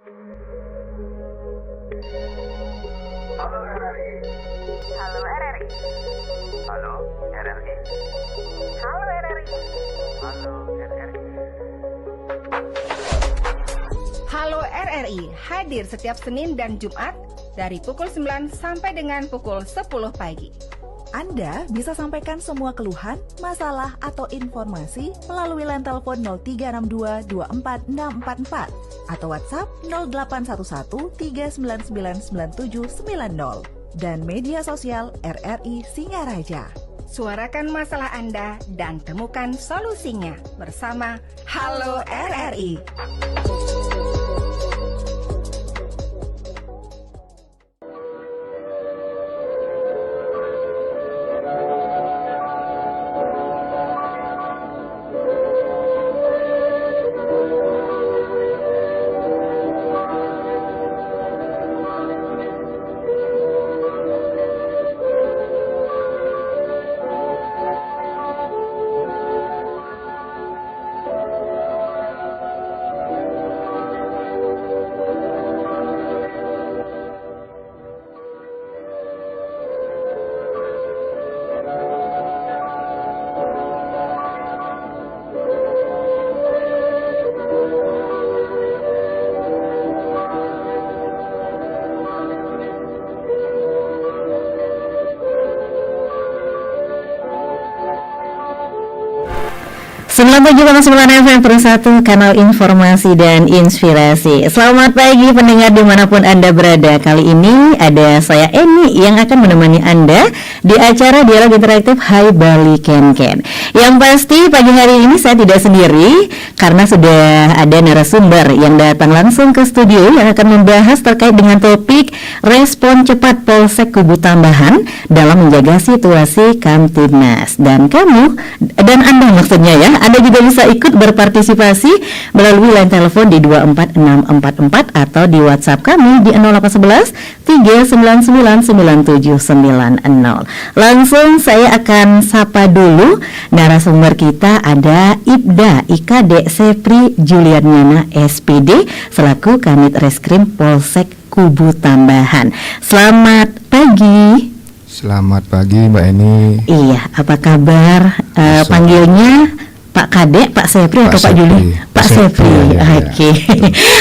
Halo RRI. Halo RRI. Halo RRI. Halo RRI. Halo RRI. Halo RRI hadir setiap Senin dan Jumat dari pukul 9 sampai dengan pukul 10 pagi. Anda bisa sampaikan semua keluhan, masalah, atau informasi melalui line telepon 0362 24644 atau WhatsApp 0811 3999790 dan media sosial RRI Singaraja. Suarakan masalah Anda dan temukan solusinya bersama Halo RRI. Selamat pagi 9 FM Persatu, kanal informasi dan inspirasi. Selamat pagi pendengar dimanapun Anda berada. Kali ini ada saya Eni yang akan menemani Anda di acara Dialog Interaktif Hai Bali Ken Ken. Yang pasti pagi hari ini saya tidak sendiri karena sudah ada narasumber yang datang langsung ke studio yang akan membahas terkait dengan topik respon cepat Polsek Kubu Tambahan dalam menjaga situasi Kamtibmas. Dan kamu dan Anda maksudnya ya, Anda juga bisa ikut berpartisipasi melalui line telepon di 24644 atau di WhatsApp kami di 0811 3999790. Langsung saya akan sapa dulu narasumber kita, ada Ibda IKD Sepri Juliana SPD selaku Kanit Reskrim Polsek Kubu Tambahan. Selamat pagi. Selamat pagi Mbak Eni. Iya, apa kabar? Panggilnya Pak Kadek, Pak Sepri atau Pak Juli? Pak Sepri. Oke.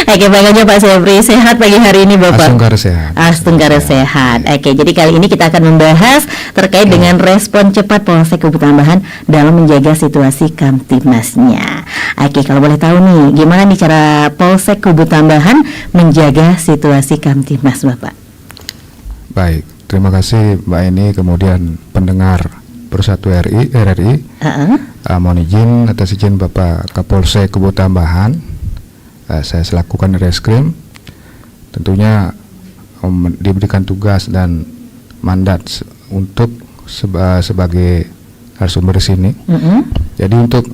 Oke, bagaimana Pak Sepri? Sehat pagi hari ini Bapak? Astungkara sehat. Astungkara sehat. Oke, jadi kali ini kita akan membahas terkait dengan respon cepat Polsek Kubu Tambahan dalam menjaga situasi Kamtibmasnya. Oke, kalau boleh tahu nih, gimana nih cara Polsek Kubu Tambahan menjaga situasi Kamtibmas Bapak? Baik, terima kasih Mbak Eni, kemudian pendengar Persatu RRI. Mohon izin atas izin Bapak Kapolsek Kubu Tambahan, saya selaku Kanit Reskrim tentunya diberikan tugas dan mandat untuk sebagai narasumber di sini. Jadi untuk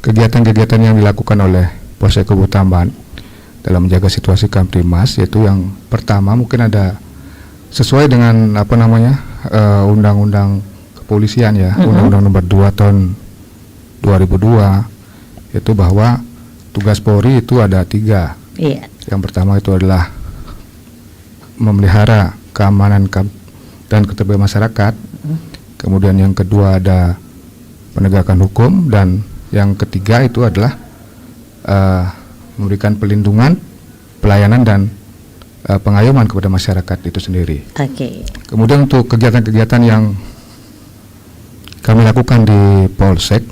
kegiatan-kegiatan yang dilakukan oleh Polsek Kubu Tambahan dalam menjaga situasi Kamtibmas, yaitu yang pertama mungkin ada sesuai dengan undang-undang kepolisian ya, Undang-Undang Nomor 2 Tahun 2002, yaitu bahwa tugas Polri itu ada 3. Iya. Yang pertama itu adalah memelihara keamanan dan ketertiban masyarakat. Kemudian yang kedua ada penegakan hukum, dan yang ketiga itu adalah memberikan pelindungan, pelayanan dan pengayoman kepada masyarakat itu sendiri. Oke. Kemudian untuk kegiatan-kegiatan yang kami lakukan di Polsek,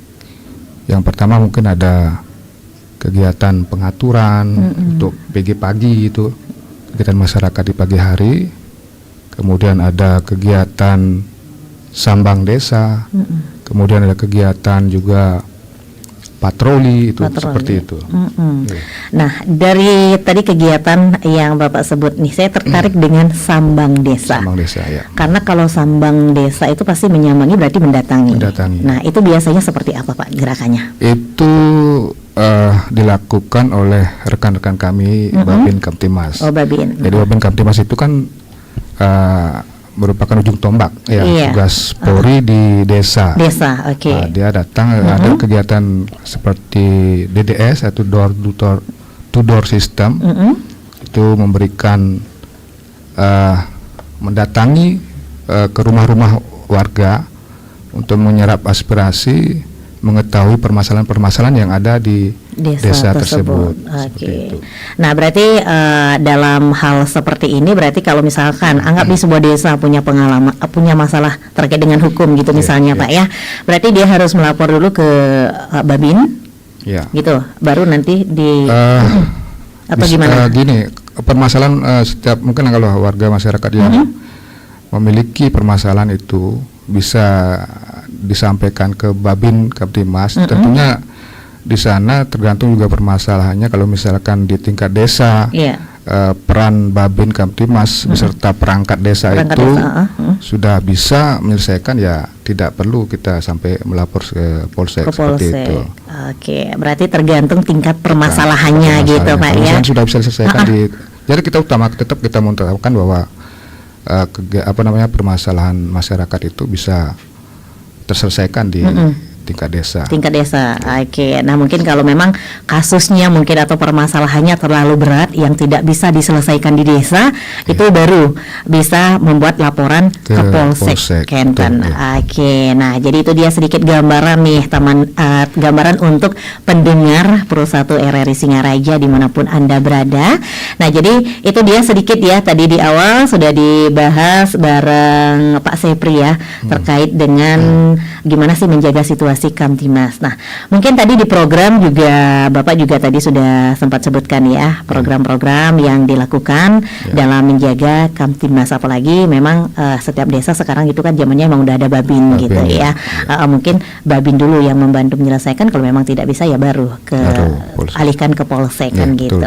yang pertama mungkin ada kegiatan pengaturan untuk PG pagi, itu kegiatan masyarakat di pagi hari. Kemudian ada kegiatan sambang desa. Kemudian ada kegiatan juga patroli, seperti itu. Ya. Nah, dari tadi kegiatan yang Bapak sebut nih, saya tertarik dengan sambang desa. Sambang desa, ya. Karena kalau sambang desa itu pasti menyambangi, berarti mendatangi. Nah, itu biasanya seperti apa Pak gerakannya? Itu dilakukan oleh rekan-rekan kami Babin Kamtibmas. Oh, Babin. Jadi Babin Kamtibmas itu kan merupakan ujung tombak ya, tugas Polri di desa. Oke. Dia datang, ada kegiatan seperti DDS atau door door-to-door system, itu memberikan mendatangi ke rumah-rumah warga untuk menyerap aspirasi, mengetahui permasalahan-permasalahan yang ada di desa tersebut. Oke. Nah, berarti dalam hal seperti ini berarti kalau misalkan anggap di sebuah desa punya pengalaman, punya masalah terkait dengan hukum gitu misalnya Pak ya, berarti dia harus melapor dulu ke Babin, gitu, baru nanti di apa gimana? Gini, permasalahan setiap mungkin kalau warga masyarakat yang memiliki permasalahan itu bisa disampaikan ke Babin Kamtibmas. Tentunya di sana tergantung juga permasalahannya. Kalau misalkan di tingkat desa, peran Babin Kamtibmas beserta perangkat desa itu sudah bisa menyelesaikan, ya tidak perlu kita sampai melapor ke Polsek seperti itu. Oke, berarti tergantung tingkat permasalahannya gitu Pak ya. Sudah bisa diselesaikan jadi kita tetap kita mengutamakan bahwa permasalahan masyarakat itu bisa terselesaikan di tingkat desa. Oke. Nah, mungkin kalau memang kasusnya mungkin atau permasalahannya terlalu berat yang tidak bisa diselesaikan di desa, itu baru bisa membuat laporan ke Polsek Kenten. Oke. Nah, jadi itu dia sedikit gambaran nih gambaran untuk pendengar Pro 1 RRI Singaraja dimanapun Anda berada. Nah, jadi itu dia sedikit ya, tadi di awal sudah dibahas bareng Pak Sepri ya, terkait dengan gimana sih menjaga situasi Kamtibmas. Nah, mungkin tadi di program juga Bapak juga tadi sudah sempat sebutkan ya program-program yang dilakukan dalam menjaga Kamtibmas, apalagi memang setiap desa sekarang itu kan zamannya memang udah ada Babin gitu ya. Mungkin Babin dulu yang membantu menyelesaikan, kalau memang tidak bisa ya baru alihkan ke Polsek kan gitu.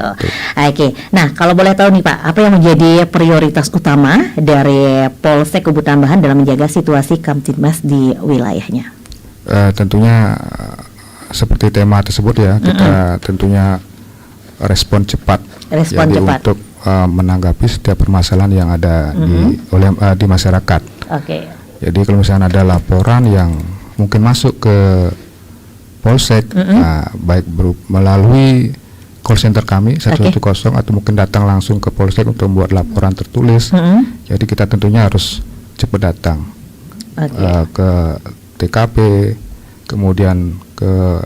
Oke. Nah, kalau boleh tahu nih Pak, apa yang menjadi prioritas utama dari Polsek Kubu Tambahan dalam menjaga situasi Kamtibmas di wilayahnya? Tentunya seperti tema tersebut ya, kita tentunya respon cepat untuk menanggapi setiap permasalahan yang ada di masyarakat. Jadi kalau misalnya ada laporan yang mungkin masuk ke Polsek, baik melalui call center kami 110 atau mungkin datang langsung ke Polsek untuk membuat laporan tertulis. Jadi kita tentunya harus cepat datang ke TKP, kemudian ke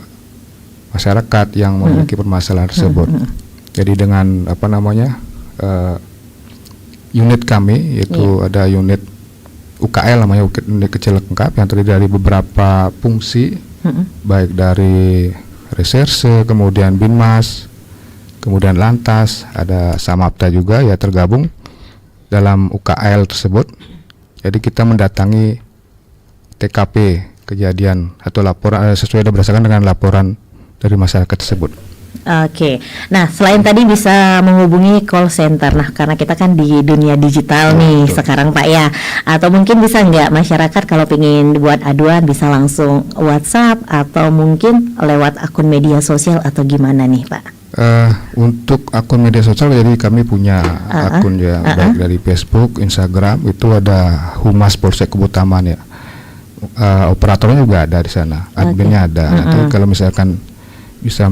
masyarakat yang memiliki permasalahan tersebut. Jadi dengan unit kami, yaitu ada unit UKL namanya, unit kecil lengkap yang terdiri dari beberapa fungsi, baik dari reserse, kemudian Binmas, kemudian Lantas, ada Samapta juga ya tergabung dalam UKL tersebut. Jadi kita mendatangi TKP kejadian atau laporan sesuai berdasarkan dengan laporan dari masyarakat tersebut. Oke. Nah, selain tadi bisa menghubungi call center, nah karena kita kan di dunia digital nih sekarang Pak ya, atau mungkin bisa nggak masyarakat kalau ingin buat aduan bisa langsung WhatsApp atau mungkin lewat akun media sosial atau gimana nih Pak? Untuk akun media sosial, jadi kami punya akun ya, baik dari Facebook, Instagram, itu ada Humas Polsek Kubu Tambahan ya. Operatornya juga ada di sana, adminnya ada. Nanti kalau misalkan bisa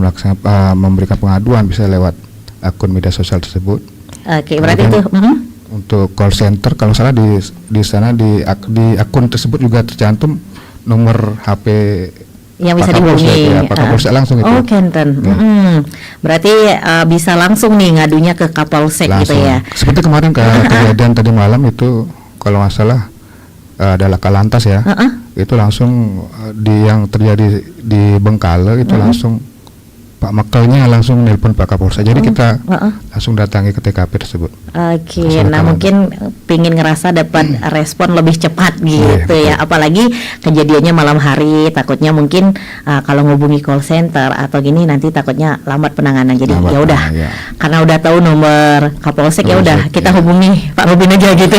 memberikan pengaduan bisa lewat akun media sosial tersebut. Oke, berarti itu untuk call center kalau salah di sana di akun tersebut juga tercantum nomor HP yang bisa dihubungi Kapolsek langsung itu. Kenten. Berarti bisa langsung nih ngadunya ke Kapolsek gitu ya. Seperti kemarin kejadian tadi malam itu kalau nggak salah adalah Kalantas ya. Itu langsung yang terjadi di Bengkale itu langsung Pak Makelnya langsung nelpon Pak Kapolsek. Jadi kita langsung datangi ke TKP tersebut. Oke, nah mungkin pingin ngerasa dapat respon lebih cepat gitu ya. Apalagi kejadiannya malam hari, takutnya mungkin kalau ngubungi call center atau gini nanti takutnya lambat penanganan. Jadi ya udah, karena udah tahu nomor Kapolsek ya udah kita hubungi Pak Robin aja gitu.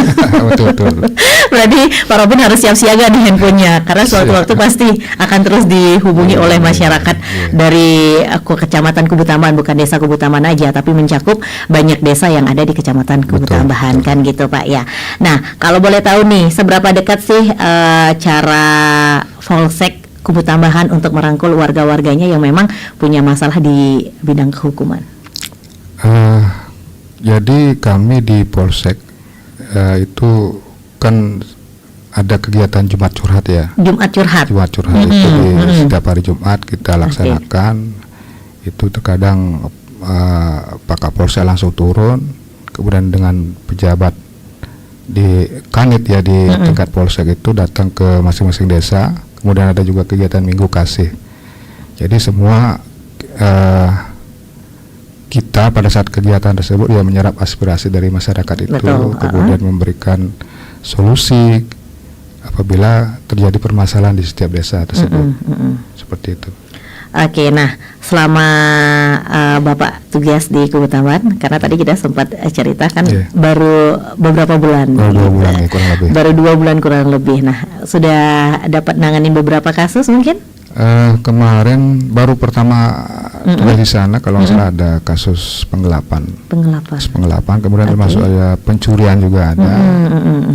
Betul. Berarti Pak Robin harus siap siaga di handphonenya karena suatu waktu pasti akan terus dihubungi oleh masyarakat dari Kecamatan Kubu Tambahan, bukan desa Kubu Tambahan aja, tapi mencakup banyak desa yang ada di Kecamatan Kubu Tambahan kan gitu Pak ya. Nah, kalau boleh tahu nih, seberapa dekat sih cara Polsek Kubu Tambahan untuk merangkul warga-warganya yang memang punya masalah di bidang kehukuman? Jadi kami di Polsek itu kan ada kegiatan Jumat curhat ya. Jumat curhat. Jumat curhat itu setiap hari Jumat kita laksanakan. Itu terkadang Pak Kapolsek langsung turun, kemudian dengan pejabat di Kanit ya di tingkat Polsek itu datang ke masing-masing desa. Kemudian ada juga kegiatan Minggu Kasih. Jadi semua kita pada saat kegiatan tersebut ya menyerap aspirasi dari masyarakat itu, kemudian memberikan solusi apabila terjadi permasalahan di setiap desa tersebut. Seperti itu. Oke, nah selama Bapak tugas di Kubutamban, karena tadi kita sempat cerita kan baru beberapa bulan, baru 2 bulan ya, kurang lebih. Baru 2 bulan kurang lebih. Nah, sudah dapat nanganin beberapa kasus mungkin? Kemarin baru pertama tugas di sana, kalau nggak salah ada kasus penggelapan. Penggelapan, kemudian termasuk ada pencurian juga ada,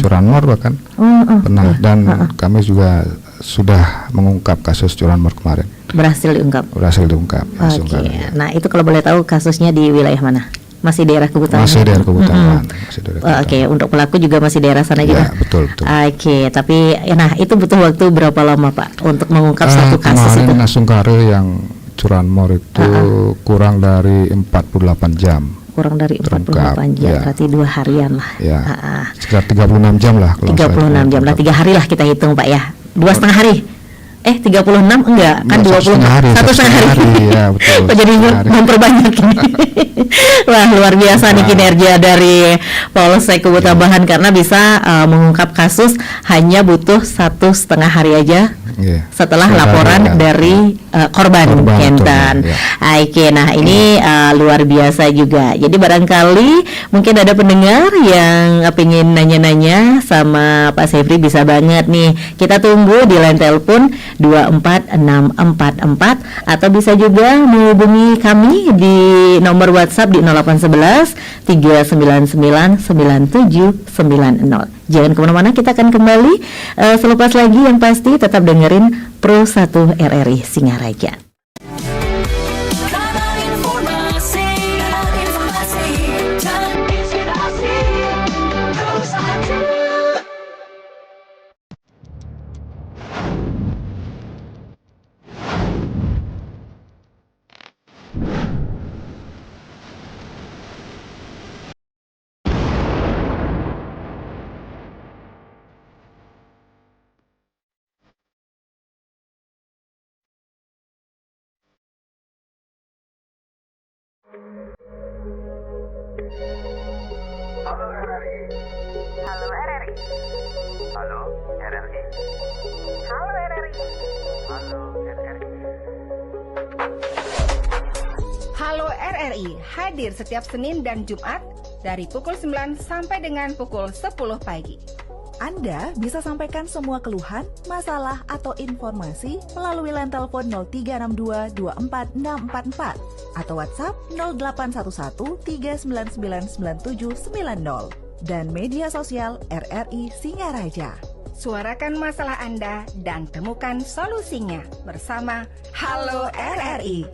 curanmor bahkan pernah, dan kami juga sudah mengungkap kasus curanmor kemarin. Berhasil diungkap. Oke. Nah, itu kalau boleh tahu kasusnya di wilayah mana? Masih daerah Kubutamban? Masih daerah Kubutamban. Oke, untuk pelaku juga masih daerah sana juga? Betul. Oke, tapi nah itu butuh waktu berapa lama Pak untuk mengungkap satu kasus itu? Kemarin Nasungkare yang curanmor itu kurang dari 48 jam. Kurang dari 48 jam, berarti 2 harian lah. Sekitar 36 jam lah. 36 jam lah, 3 hari lah kita hitung Pak ya. 2,5 hari. 36 enggak kan 20 1,5 hari. Ya, betul. Jadi memperbanyak ini. Wah, luar biasa nih kinerja dari Polsek Kubutamban karena bisa mengungkap kasus hanya butuh 1,5 hari aja. Setelah laporan dari korban Kentan. Oke, nah ini luar biasa juga. Jadi barangkali mungkin ada pendengar yang pengen nanya-nanya sama Pak Sefri, bisa banget nih. Kita tunggu di line telepon 24644 atau bisa juga menghubungi kami di nomor WhatsApp di 0811 399 9790. Jangan kemana-mana, kita akan kembali selepas lagi. Yang pasti tetap dengerin Pro 1 RRI Singaraja. Halo RRI. Halo RRI. Halo RRI. Halo RRI. Halo RRI. Halo RRI hadir setiap Senin dan Jumat dari pukul 9 sampai dengan pukul 10 pagi. Anda bisa sampaikan semua keluhan, masalah, atau informasi melalui line telepon 0362 24644 atau WhatsApp 0811 399 9790 dan media sosial RRI Singaraja. Suarakan masalah Anda dan temukan solusinya bersama Halo RRI.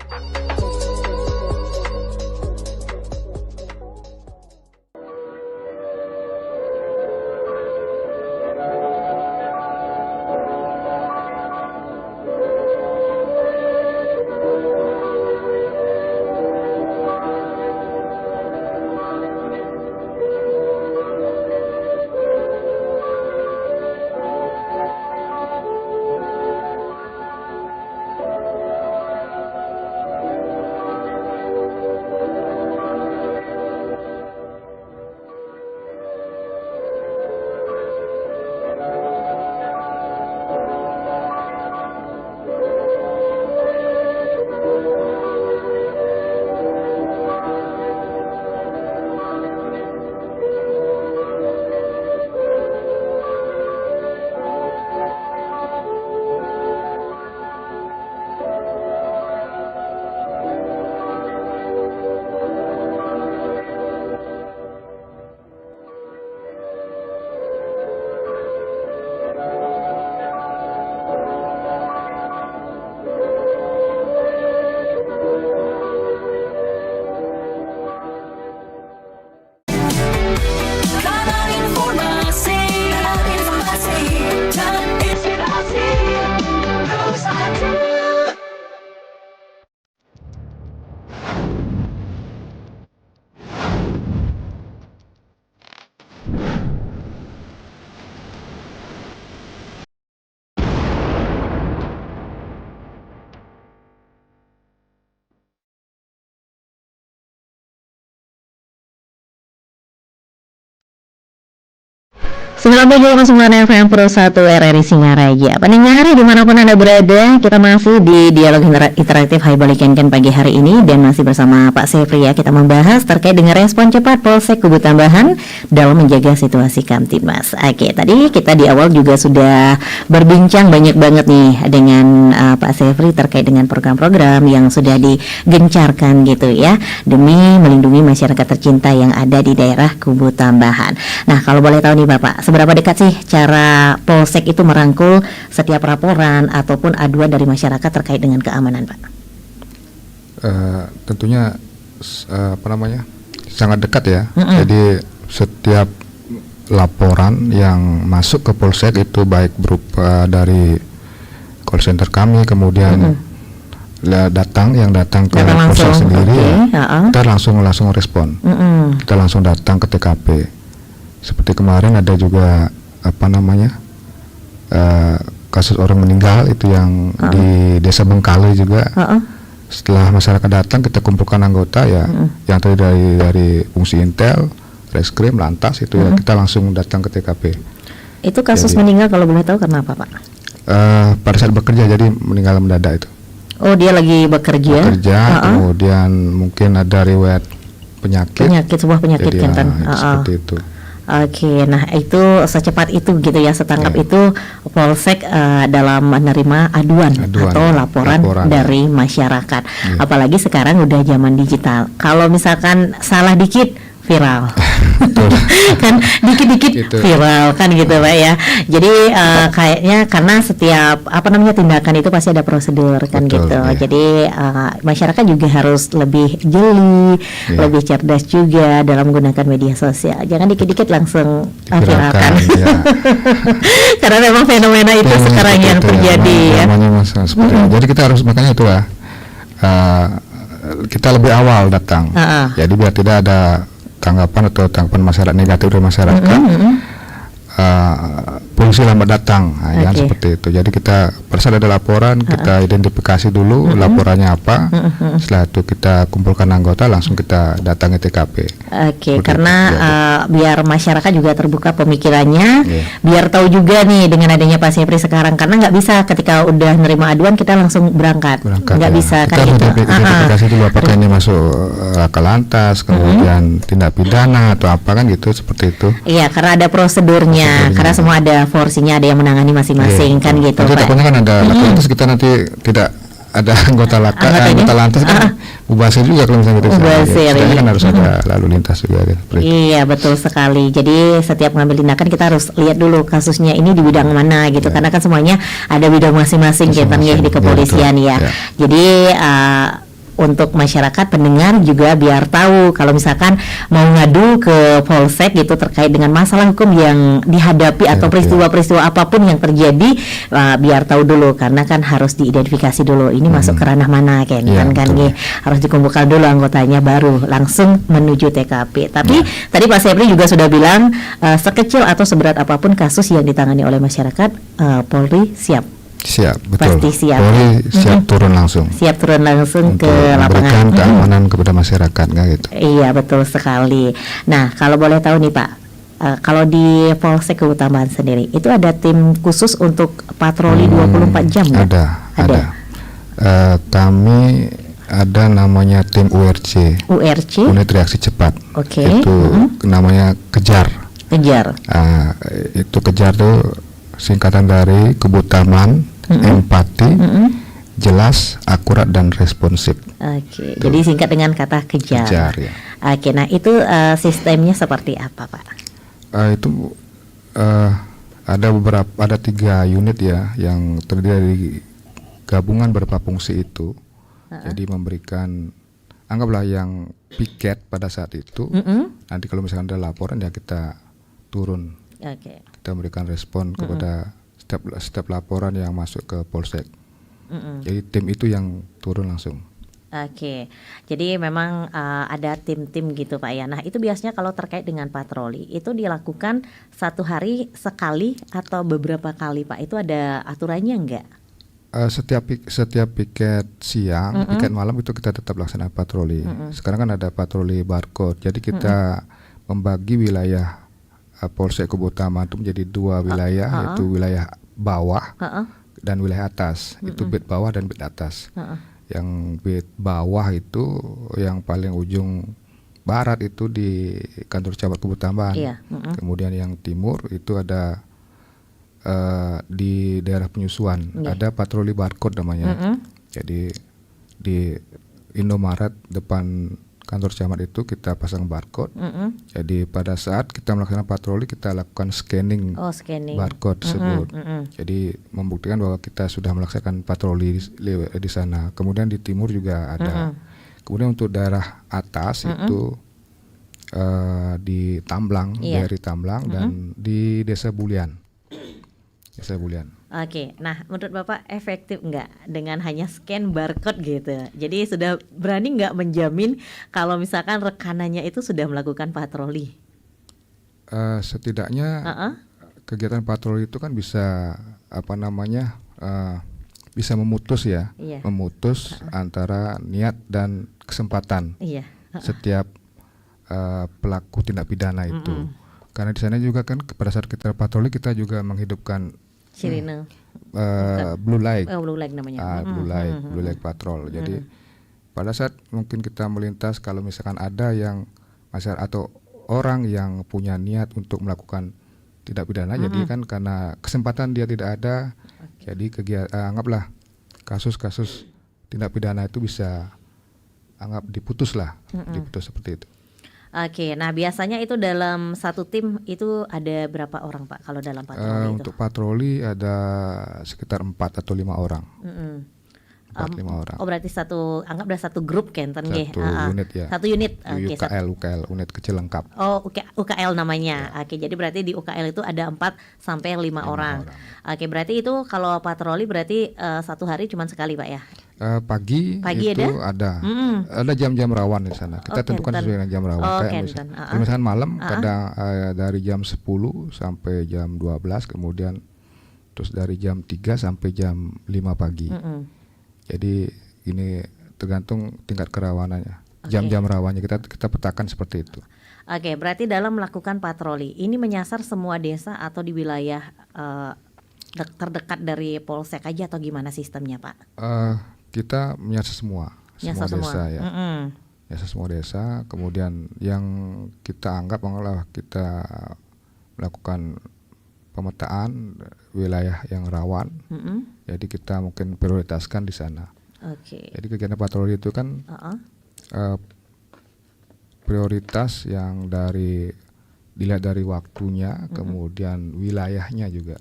97,9 FM Pro 1 RRI Singaraja. Pendengar dimanapun Anda berada, kita masih di dialog interaktif Hai Balikankan pagi hari ini dan masih bersama Pak Sefri ya. Kita membahas terkait dengan respon cepat Polsek Kubu Tambahan dalam menjaga situasi Kamtibmas. Oke, tadi kita di awal juga sudah berbincang banyak banget nih dengan Pak Sefri terkait dengan program-program yang sudah digencarkan gitu ya, demi melindungi masyarakat tercinta yang ada di daerah Kubu Tambahan. Nah, kalau boleh tahu nih Bapak, seberapa dekat sih cara Polsek itu merangkul setiap laporan ataupun aduan dari masyarakat terkait dengan keamanan, Pak? Tentunya sangat dekat ya. Jadi setiap laporan yang masuk ke Polsek itu baik berupa dari call center kami, kemudian datang ke Polsek sendiri, kita langsung respon. Kita langsung datang ke TKP. Seperti kemarin ada juga kasus orang meninggal itu yang di Desa Bengkale juga. Setelah masyarakat datang, kita kumpulkan anggota ya, yang tadi dari fungsi Intel, Reskrim, Lantas itu ya, kita langsung datang ke TKP. Itu kasus meninggal kalau boleh tahu kenapa, Pak? Pada saat bekerja, jadi meninggal mendadak itu. Oh, dia lagi bekerja, kemudian mungkin ada riwayat penyakit sebuah penyakit kan? Seperti itu. Oke, nah itu secepat itu gitu ya, setangkap itu Polsek dalam menerima aduan atau laporan dari masyarakat. Apalagi sekarang udah zaman digital. Kalau misalkan salah dikit viral, kan dikit-dikit viral kan gitu Pak ya. Jadi kayaknya karena setiap tindakan itu pasti ada prosedur kan gitu. Ya. Jadi masyarakat juga harus lebih jeli, lebih cerdas juga dalam menggunakan media sosial. Jangan dikit-dikit langsung viralkan. Ya. Karena memang fenomena itu sekarang yang terjadi ya. Jadi kita harus, makanya itu lah. Kita lebih awal datang. Jadi biar tidak ada tanggapan masyarakat negatif dari masyarakat, polisi lambat datang, jangan seperti itu. Jadi kita pada saat ada laporan, kita identifikasi dulu laporannya apa, setelah itu kita kumpulkan anggota, langsung kita datangi TKP. Oke, karena biar masyarakat juga terbuka pemikirannya, biar tahu juga nih dengan adanya Pak Sefri sekarang, karena nggak bisa ketika udah nerima aduan kita langsung berangkat nggak bisa kita kan gitu. Identifikasi dulu apakah ini masuk ke lantas, kemudian tindak pidana atau apa kan gitu, seperti itu. Iya, karena ada prosedurnya, karena semua ada porsinya, ada yang menangani masing-masing kan gitu. Nanti takutnya kan ada lantas, kita nanti tidak ada anggota lantas kan mubasir juga kalau misalnya kita kan harus ada lalu lintas juga kan. Iya, betul sekali. Jadi setiap mengambil tindakan kita harus lihat dulu kasusnya ini di bidang mana gitu, karena kan semuanya ada bidang masing-masing kita di kepolisian ya. Jadi untuk masyarakat pendengar juga biar tahu kalau misalkan mau ngadu ke Polsek gitu terkait dengan masalah hukum yang dihadapi atau peristiwa-peristiwa apapun yang terjadi, biar tahu dulu, karena kan harus diidentifikasi dulu ini masuk ke ranah mana kan harus dikumpulkan dulu anggotanya baru langsung menuju TKP. Tapi tadi Pak Sefri juga sudah bilang sekecil atau seberat apapun kasus yang ditangani oleh masyarakat, Polri siap, betul. Pasti siap. Polri siap turun langsung. Siap turun langsung untuk ke lapangan. Memberikan keamanan kepada masyarakat, nggak gitu. Iya, betul sekali. Nah, kalau boleh tahu nih Pak, kalau di Polsek Kubu Tambahan sendiri, itu ada tim khusus untuk patroli 24 jam nggak? Ada. Kami ada namanya tim URC. Unit Reaksi Cepat. Itu namanya Kejar. Itu Kejar tuh singkatan dari kebutuhan, empati, jelas, akurat, dan responsif. Jadi singkat dengan kata Kejar. Ya. Nah itu sistemnya seperti apa Pak? Itu ada 3 unit ya yang terdiri dari gabungan beberapa fungsi itu. Jadi memberikan, anggaplah yang piket pada saat itu. Nanti kalau misalkan ada laporan ya kita turun. Kita memberikan respon kepada setiap laporan yang masuk ke Polsek. Jadi tim itu yang turun langsung. Jadi memang ada tim-tim gitu Pak ya. Nah itu biasanya kalau terkait dengan patroli itu dilakukan satu hari sekali atau beberapa kali Pak? Itu ada aturannya enggak? Setiap piket siang, piket malam itu kita tetap laksanakan patroli. Sekarang kan ada patroli barcode. Jadi kita membagi wilayah Polsek Kubu Taman itu menjadi dua wilayah, yaitu wilayah bawah dan wilayah atas. Itu bed bawah dan bed atas. Yang bed bawah itu yang paling ujung barat itu di kantor camat Kubu Taman. Kemudian yang timur itu ada di daerah penyusuan. Ada patroli barcode namanya. Jadi di Indomaret depan kantor camat itu kita pasang barcode. Jadi pada saat kita melaksanakan patroli kita lakukan scanning barcode tersebut. Jadi membuktikan bahwa kita sudah melaksanakan patroli di sana. Kemudian di timur juga ada. Kemudian untuk daerah atas itu di Tamblang, daerah Tamblang dan di Desa Bulian. Oke, nah menurut Bapak efektif nggak dengan hanya scan barcode gitu? Jadi sudah berani nggak menjamin kalau misalkan rekanannya itu sudah melakukan patroli? Setidaknya kegiatan patroli itu kan bisa bisa memutus memutus antara niat dan kesempatan setiap pelaku tindak pidana itu. Karena di sana juga kan pada saat kita patroli kita juga menghidupkan sirine blue light. Blue light namanya. Blue light patrol. Jadi pada saat mungkin kita melintas kalau misalkan ada yang masyarakat atau orang yang punya niat untuk melakukan tindak pidana, jadi kan karena kesempatan dia tidak ada, jadi anggaplah kasus-kasus tindak pidana itu bisa diputus seperti itu. Oke, nah biasanya itu dalam satu tim itu ada berapa orang Pak kalau dalam patroli itu? Untuk patroli ada sekitar 4 atau 5 orang. 4-5 orang. Oh berarti anggaplah satu grup Kenten nggih. Unit ya. Satu unit. UKL unit kecil lengkap. Oh, UKL namanya. Oke, jadi berarti di UKL itu ada 4 sampai 5 orang. Oke, berarti itu kalau patroli berarti satu hari cuma sekali Pak ya? Pagi itu ada jam-jam rawan di sana. Kita tentukan sesuai dengan jam rawan. Misalkan malam kadang dari jam 10 sampai jam 12, kemudian terus dari jam 3 sampai jam 5 pagi. Jadi ini tergantung tingkat kerawanannya. Jam-jam rawannya kita petakan seperti itu. Oke, berarti dalam melakukan patroli ini menyasar semua desa atau di wilayah terdekat dari polsek aja atau gimana sistemnya Pak? Kita menyasar semua desa ya. Menyasar semua desa. Kemudian yang kita anggap adalah kita melakukan pemetaan wilayah yang rawan. Jadi kita mungkin prioritaskan di sana. Jadi kegiatan patroli itu kan prioritas yang dilihat dari waktunya, kemudian wilayahnya juga.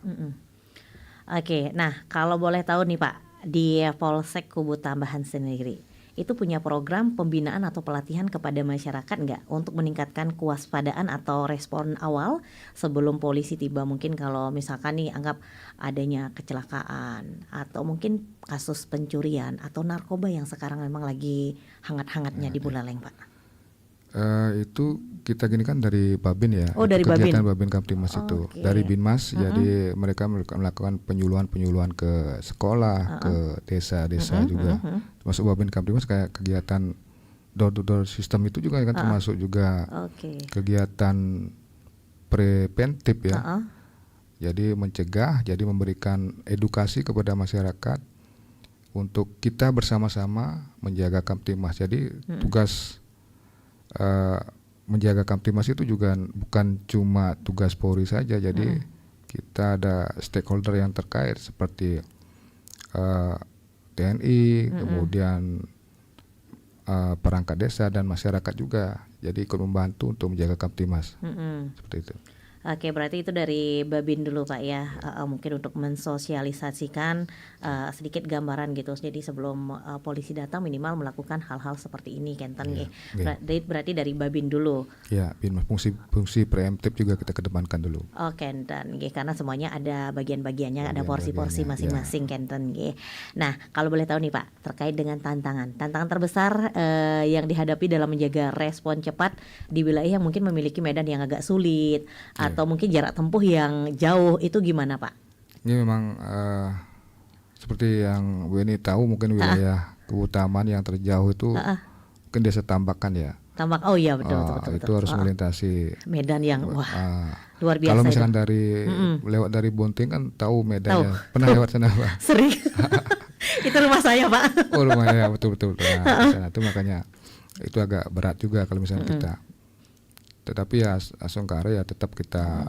Oke, nah kalau boleh tahu nih Pak, di Polsek Kubu Tambahan sendiri itu punya program pembinaan atau pelatihan kepada masyarakat nggak untuk meningkatkan kewaspadaan atau respon awal sebelum polisi tiba? Mungkin kalau misalkan nih anggap adanya kecelakaan atau mungkin kasus pencurian atau narkoba yang sekarang memang lagi hangat-hangatnya di Buleleng Pak. Itu kita gini kan dari Babin ya. Oh, dari kegiatan Babin Kamtibmas itu. Dari Binmas, jadi mereka melakukan penyuluhan ke sekolah, ke desa-desa juga. Termasuk Babin Kamtibmas kayak kegiatan door to door system itu juga kan termasuk juga kegiatan preventif ya. Jadi mencegah, jadi memberikan edukasi kepada masyarakat untuk kita bersama-sama menjaga Kamtibmas. Jadi tugas menjaga Kamtibmas itu juga bukan cuma tugas Polri saja. Jadi kita ada stakeholder yang terkait seperti TNI, kemudian perangkat desa dan masyarakat juga. Jadi ikut membantu untuk menjaga Kamtibmas. Seperti itu. Oke, berarti itu dari Babin dulu Pak ya, mungkin untuk mensosialisasikan sedikit gambaran gitu. Jadi sebelum polisi datang minimal melakukan hal-hal seperti ini Kenten berarti dari Babin dulu. Ya, fungsi preemptif juga kita kedepankan dulu. Oh Kenten, karena semuanya ada bagian-bagiannya, ada porsi-porsi masing-masing Kenten. Nah, kalau boleh tahu nih Pak, terkait dengan tantangan terbesar yang dihadapi dalam menjaga respon cepat di wilayah yang mungkin memiliki medan yang agak sulit atau mungkin jarak tempuh yang jauh, itu gimana Pak? Ini memang seperti yang Bu Eni tahu, mungkin wilayah Kubu Taman yang terjauh itu mungkin Desa Tambakan ya. Tambak. Oh iya betul betul betul. Itu betul. harus melintasi. Medan yang wah ah, luar biasa. Kalau itu. misalkan lewat dari Bunting kan tahu medannya. Tahu. Pernah lewat sana Pak? Sering. Itu rumah saya Pak. Oh rumah ya betul. Nah, di sana itu makanya itu agak berat juga kalau misalnya kita. Tetapi ya Asongkara ya tetap kita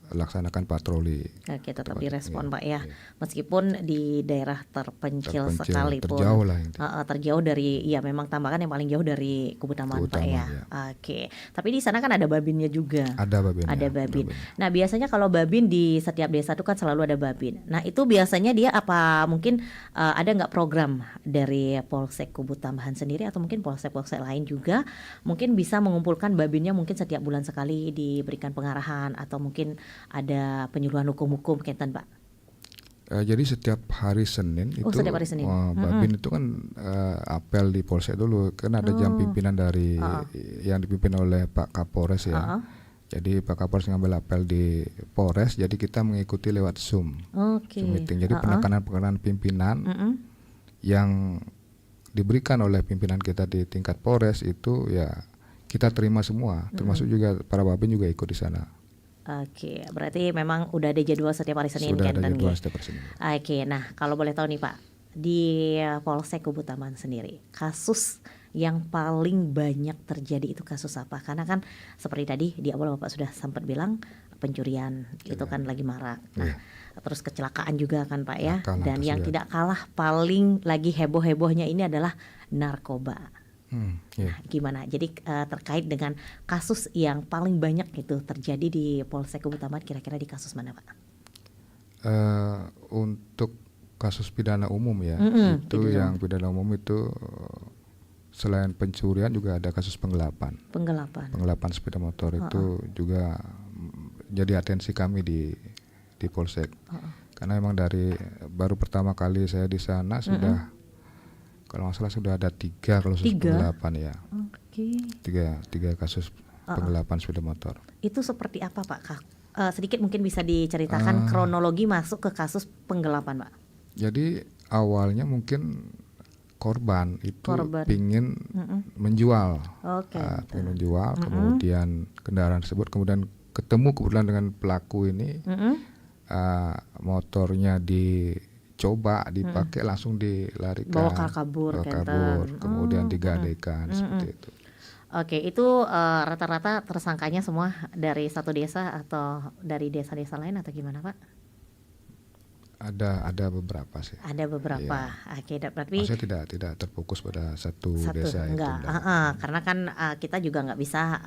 laksanakan patroli. Oke, tetap Tepat, direspon iya, Pak ya. iya. Meskipun di daerah terpencil sekalipun. terjauh lah itu. Terjauh dari ya memang Tambakan yang paling jauh dari Kubu Tambakan Pak ya. Ya. Oke. Tapi di sana kan ada babinnya juga. Ada babin. Ada babin. Nah, biasanya kalau babin di setiap desa itu kan selalu ada babin. Nah, itu biasanya dia apa mungkin ada nggak program dari Polsek Kubu Tambahan sendiri atau mungkin polsek-polsek lain juga mungkin bisa mengumpulkan babinnya mungkin setiap bulan sekali diberikan pengarahan atau mungkin ada penyuluhan hukum-hukum kaitan Pak. Jadi setiap hari Senin itu setiap hari Senin. babin itu kan apel di Polsek dulu kan ada jam pimpinan dari yang dipimpin oleh Pak Kapolres ya. Jadi Pak Kapolres ngambil apel di Polres, jadi kita mengikuti lewat Zoom. Zoom meeting. Jadi penekanan pimpinan yang diberikan oleh pimpinan kita di tingkat Polres itu ya kita terima semua, termasuk juga para babin juga ikut di sana. Oke, berarti memang udah ada jadwal setiap hari Senin Sudah kan? ada jadwal setiap hari Senin. Oke, nah kalau boleh tahu nih Pak, di Polsek Kubu Tambahan sendiri, kasus yang paling banyak terjadi itu kasus apa? Karena kan seperti tadi di awal Bapak sudah sempat bilang pencurian itu kan lagi marak. Nah, terus kecelakaan juga kan Pak ya. Dan yang tidak kalah paling lagi heboh-hebohnya ini adalah narkoba. Nah, gimana? Jadi terkait dengan kasus yang paling banyak itu terjadi di Polsek Kubu Tambahan, kira-kira di kasus mana Pak? Untuk kasus pidana umum ya, itu yang pidana umum itu selain pencurian juga ada kasus penggelapan. Penggelapan sepeda motor itu juga jadi atensi kami di Polsek. Karena memang dari baru pertama kali saya di sana sudah kalau nggak salah sudah ada 3 kasus penggelapan ya. Tiga kasus penggelapan sepeda motor. Itu seperti apa Pak? Sedikit mungkin bisa diceritakan kronologi masuk ke kasus penggelapan Pak. Jadi awalnya mungkin korban itu pingin menjual, kemudian kendaraan tersebut kemudian ketemu kebetulan dengan pelaku ini, motornya dicoba dipakai langsung dilarikan, bawa kabur, kemudian digadekan seperti itu. Oke, itu rata-rata tersangkanya semua dari satu desa atau dari desa-desa lain atau gimana Pak? Ada beberapa sih. Ada beberapa. Iya. Oke, berarti maksudnya tidak terfokus pada satu desa enggak. itu. Karena kan kita juga nggak bisa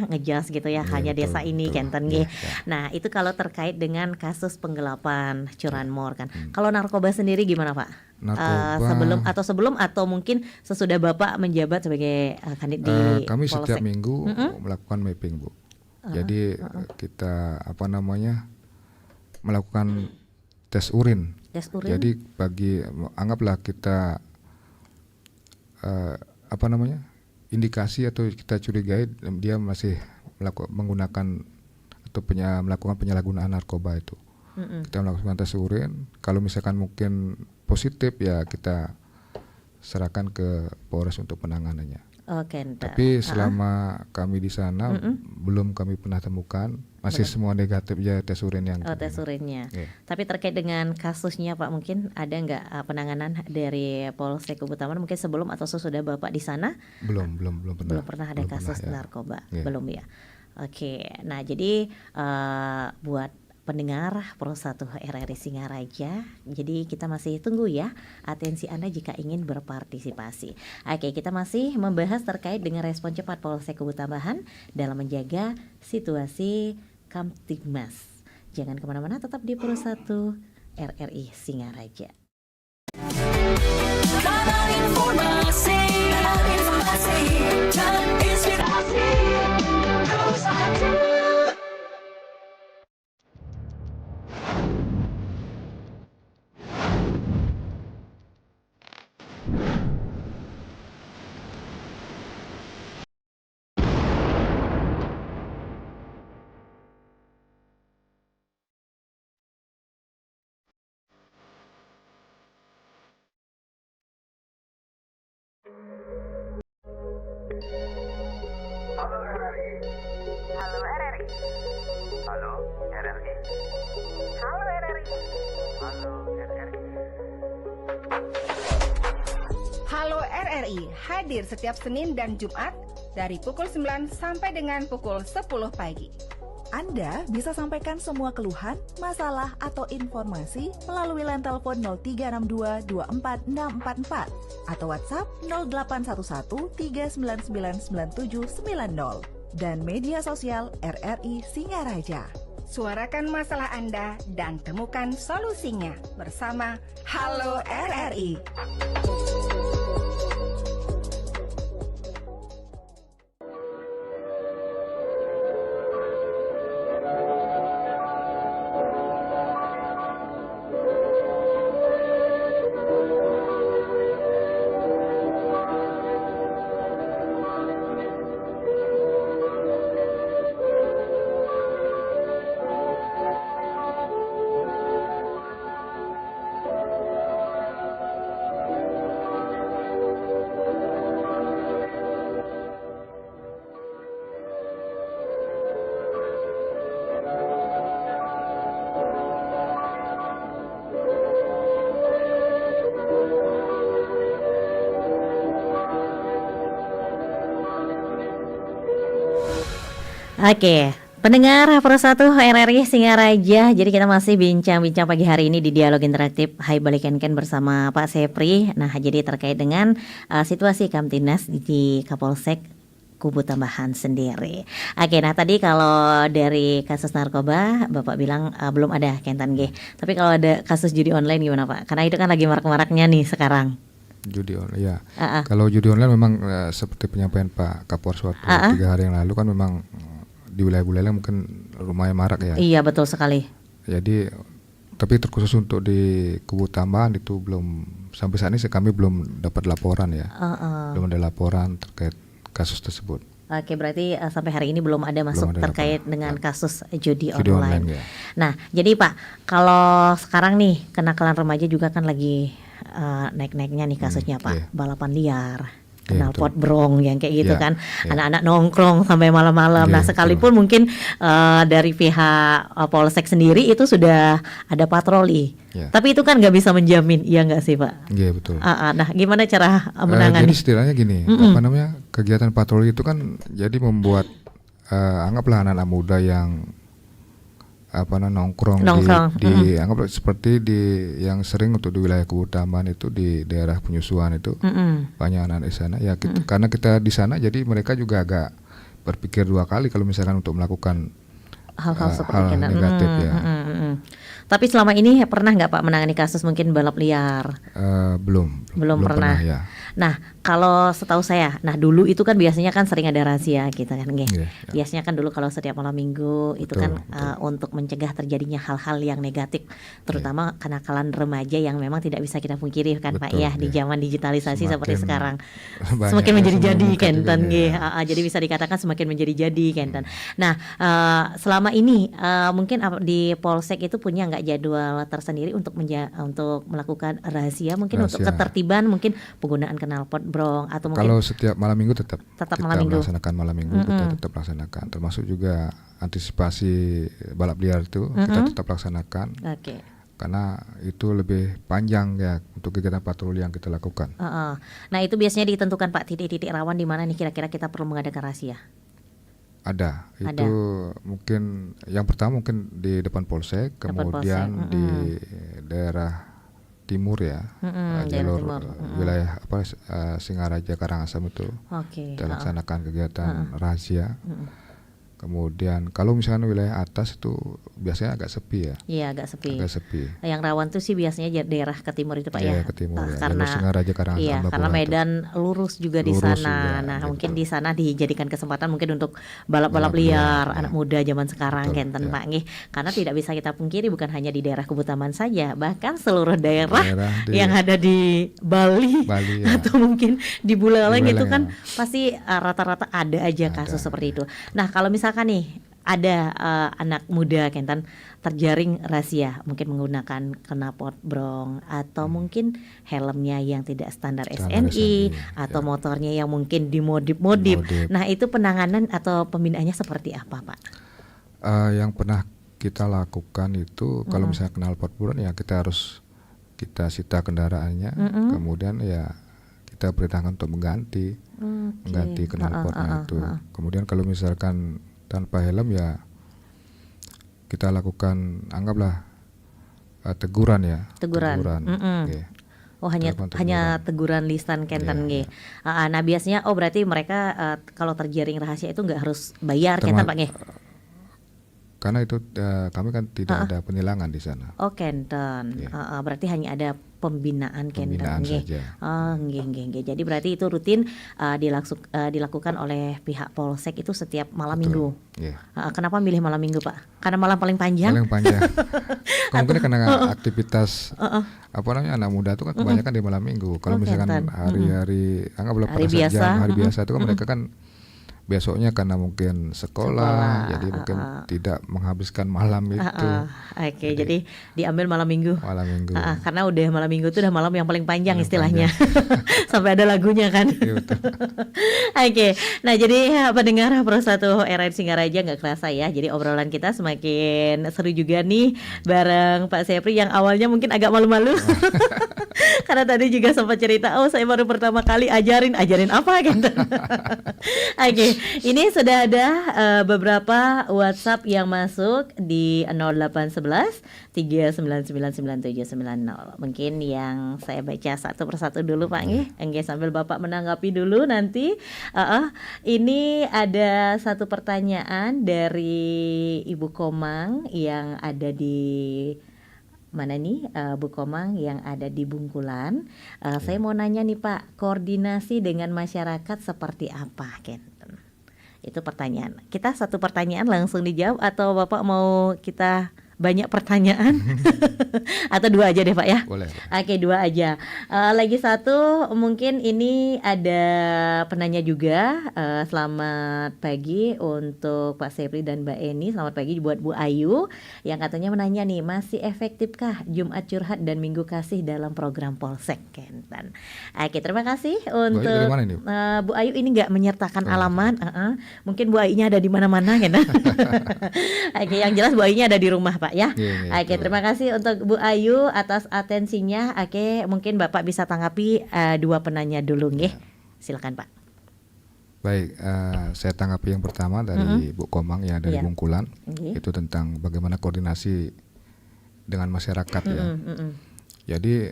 ngejudge gitu ya, hanya betul, desa ini Kenten ya. Nah, itu kalau terkait dengan kasus penggelapan curanmor kan. Kalau narkoba sendiri gimana Pak? Narkoba sebelum atau mungkin sesudah Bapak menjabat sebagai kanit di kami Polsek. Setiap minggu melakukan mapping Bu. Jadi kita melakukan tes urin. Jadi anggaplah kita indikasi atau kita curigai dia masih menggunakan atau melakukan penyalahgunaan narkoba itu. Kita melakukan tes urin. Kalau misalkan mungkin positif ya kita serahkan ke Polres untuk penanganannya. Tapi selama kami di sana belum kami pernah temukan, masih semua negatif ya tes urin yang tes urinnya. Tapi terkait dengan kasusnya Pak, mungkin ada nggak penanganan dari Polsek Kubu Tambahan mungkin sebelum atau sesudah Bapak di sana? Belum pernah. Belum pernah ada kasus narkoba, belum ya. Oke, nah jadi buat pendengar Pro 1 RRI Singaraja, jadi kita masih tunggu ya atensi Anda jika ingin berpartisipasi. Oke, kita masih membahas terkait dengan respon cepat Polsek Kubu Tambahan dalam menjaga situasi Kamtibmas. Jangan kemana-mana, tetap di Pro 1 RRI Singaraja. Informasi dan inspirasi Pro 1. Halo RRI. Halo RRI. Halo RRI. Halo RRI. Halo RRI. Halo RRI hadir setiap Senin dan Jumat dari pukul 9 sampai dengan pukul 10 pagi. Anda bisa sampaikan semua keluhan, masalah, atau informasi melalui line telepon 0362 24644 atau WhatsApp 0811 3999790 dan media sosial RRI Singaraja. Suarakan masalah Anda dan temukan solusinya bersama Halo RRI. Oke, pendengar Persatu RRI Singaraja. Jadi kita masih bincang-bincang pagi hari ini di Dialog Interaktif Hai Balik Ken bersama Pak Sepri. Nah, jadi terkait dengan situasi Kamtibnas di Kapolsek Kubu Tambahan sendiri. Oke, nah tadi kalau dari kasus narkoba Bapak bilang belum ada Kentan G. Tapi kalau ada kasus judi online gimana Pak? Karena itu kan lagi marak-maraknya nih sekarang. Judi online ya. Kalau judi online memang seperti penyampaian Pak Kapolres waktu 3 hari yang lalu kan memang di wilayah-wilayah mungkin lumayan marak ya. Iya betul sekali. Jadi tapi terkhusus untuk di Kubu Tambahan itu belum, sampai saat ini kami belum dapat laporan ya. Belum ada laporan terkait kasus tersebut. Oke, berarti sampai hari ini belum ada masuk ada terkait laporan dengan kasus judi Judi online. ya. Nah, jadi Pak, kalau sekarang nih kenakalan remaja juga kan lagi naik-naiknya nih kasusnya Pak, iya. balapan liar, Iya, knalpot brong yang kayak gitu Iya, kan, iya. anak-anak nongkrong sampai malam-malam. Iya, Nah, sekalipun mungkin dari pihak Polsek sendiri itu sudah ada patroli, Iya. tapi itu kan nggak bisa menjamin, iya nggak sih Pak? Iya betul. Nah, gimana cara Jadi menangani? istilahnya gini, apa namanya, kegiatan patroli itu kan jadi membuat anggaplah anak-anak muda yang nongkrong di anggaplah seperti di yang sering untuk di wilayah Kubu Tambahan itu di daerah penyusuan itu banyak anak di sana ya karena kita di sana jadi mereka juga agak berpikir dua kali kalau misalkan untuk melakukan hal-hal seperti itu negatif ya. Tapi selama ini pernah nggak Pak menangani kasus mungkin balap liar? Belum pernah. Ya. Nah, kalau setahu saya, nah dulu itu kan biasanya kan sering ada razia gitu kan, nggih. Iya, iya. Biasanya kan dulu kalau setiap malam minggu itu Betul, kan untuk mencegah terjadinya hal-hal yang negatif, terutama kenakalan remaja yang memang tidak bisa kita pungkiri kan Pak Betul, ya di iya. zaman digitalisasi seperti Semakin sekarang. banyak Semakin menjadi-jadi meningkat Kenten juga, nggih. ya. Jadi bisa dikatakan semakin menjadi-jadi Kenten. Nah, selama ini mungkin di Polsek itu punya nggak jadwal tersendiri untuk melakukan razia mungkin untuk Razia. ketertiban mungkin penggunaan knalpot brong atau mungkin Kalau setiap malam minggu tetap kita malam minggu. melaksanakan malam minggu kita tetap laksanakan, termasuk juga antisipasi balap liar itu kita tetap laksanakan Oke. karena itu lebih panjang ya untuk kegiatan patroli yang kita lakukan. Nah itu biasanya ditentukan Pak titik-titik rawan di mana nih kira-kira kita perlu mengadakan razia. Ada. Itu mungkin yang pertama mungkin di depan Polsek, kemudian di daerah timur ya, jalur timur. wilayah Singaraja Karangasem itu Oke. kita laksanakan kegiatan razia. Kemudian kalau misalnya wilayah atas itu biasanya agak sepi ya. Iya agak sepi. Agak sepi. Yang rawan tuh sih biasanya daerah ke timur itu Pak Iya, ya. ke timur ya. Karena Jalur Singaraja Karangasem. iya, karena Labuhan itu. medan lurus juga di Lurus sana. juga, Nah, gitu. mungkin di sana dijadikan kesempatan mungkin untuk balap-balap Balap liar liar, anak ya. muda zaman sekarang Betul, Kenten ya. Pak nggih. Karena tidak bisa kita pungkiri bukan hanya di daerah Kubu Taman saja, bahkan seluruh daerah di yang ada di Bali, ya. atau mungkin di Buleleng Di itu Buleleng, kan ya. pasti rata-rata ada aja kasus seperti itu. Nah, kalau misalkan nih ada anak muda Kentan terjaring razia, mungkin menggunakan knalpot brong atau mungkin helmnya yang tidak standar Standar SNI SNI, atau ya. motornya yang mungkin dimodif-modif. Modif. Nah, itu penanganan atau pembinaannya seperti apa, Pak? Yang pernah kita lakukan itu kalau misalnya knalpot buron ya kita sita kendaraannya, kemudian ya kita perintahkan untuk mengganti knalpotnya itu. Kemudian kalau misalkan tanpa helm ya kita lakukan anggaplah teguran ya. Teguran. Oke. Oh, hanya teguran lisan Kentan nggih. Nah, biasanya berarti mereka kalau terjaring rahasia itu nggak harus bayar Kentan Pak nggih. Karena itu kami kan tidak ada penilangan di sana. Oh, Kentan. Berarti hanya ada pembinaan Kentan nggih. Saja. Nggih. Jadi berarti itu rutin dilakukan oleh pihak Polsek itu setiap malam Betul. Minggu. Yeah. Kenapa milih malam Minggu, Pak? Karena malam paling panjang. Paling panjang. Kemungkinan karena aktivitas anak muda itu kan kebanyakan di malam Minggu. Kalau misalkan Kentan. hari-hari anggaplah Hari pada saat biasa. hari biasa itu kan mereka kan besoknya karena mungkin sekolah. Jadi mungkin tidak menghabiskan malam itu. Oke, jadi diambil malam Minggu. Malam Minggu. Karena udah malam Minggu itu udah malam yang paling panjang istilahnya. Sampai ada lagunya kan. Iya, betul. Oke, nah jadi pendengar Pro 1 RRI Singaraja nggak kerasa ya. Jadi obrolan kita semakin seru juga nih bareng Pak Sepri yang awalnya mungkin agak malu-malu. Karena tadi juga sempat cerita, saya baru pertama kali ajarin apa gitu. Oke, ini sudah ada beberapa WhatsApp yang masuk di 0811 3999790. Mungkin yang saya baca satu persatu dulu Pak nggih. Nggih, sambil Bapak menanggapi dulu nanti. Ini ada satu pertanyaan dari Ibu Komang yang ada di mana nih, Bu Komang yang ada di Bungkulan. Saya mau nanya nih Pak, koordinasi dengan masyarakat seperti apa, Kenten? Itu pertanyaan. Kita satu pertanyaan langsung dijawab atau Bapak mau kita banyak pertanyaan? Atau dua aja deh Pak ya? Boleh. Oke, dua aja. Lagi satu, mungkin ini ada penanya juga. Selamat pagi untuk Pak Sepri dan Mbak Eni. Selamat pagi buat Bu Ayu yang katanya menanya nih, masih efektifkah Jumat Curhat dan Minggu Kasih dalam program Polsek Kentan? Oke, terima kasih untuk dari mana ini? Bu Ayu ini nggak menyertakan alamat. Mungkin Bu Ayunya ada di mana-mana kan? Oke, yang jelas Bu Ayunya ada di rumah Pak ya. Oke, terima kasih untuk Bu Ayu atas atensinya. Oke, mungkin Bapak bisa tanggapi dua penanya dulu nggih. Silakan Pak. Baik, saya tanggapi yang pertama dari Bu Komang yang dari Bungkulan. Itu tentang bagaimana koordinasi dengan masyarakat ya. Jadi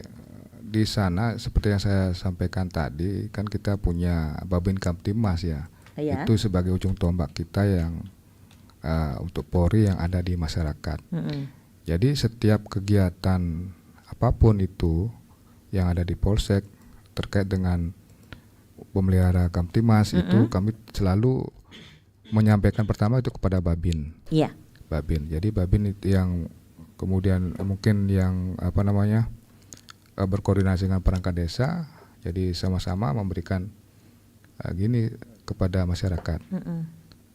di sana seperti yang saya sampaikan tadi, kan kita punya Babin Kamtibmas ya. Itu sebagai ujung tombak kita yang untuk Polri yang ada di masyarakat. Jadi setiap kegiatan apapun itu yang ada di Polsek terkait dengan pemelihara Kamtibmas itu kami selalu menyampaikan pertama itu kepada Babin. Iya. Babin. Jadi Babin itu yang kemudian mungkin yang berkoordinasi dengan perangkat desa. Jadi sama-sama memberikan gini kepada masyarakat.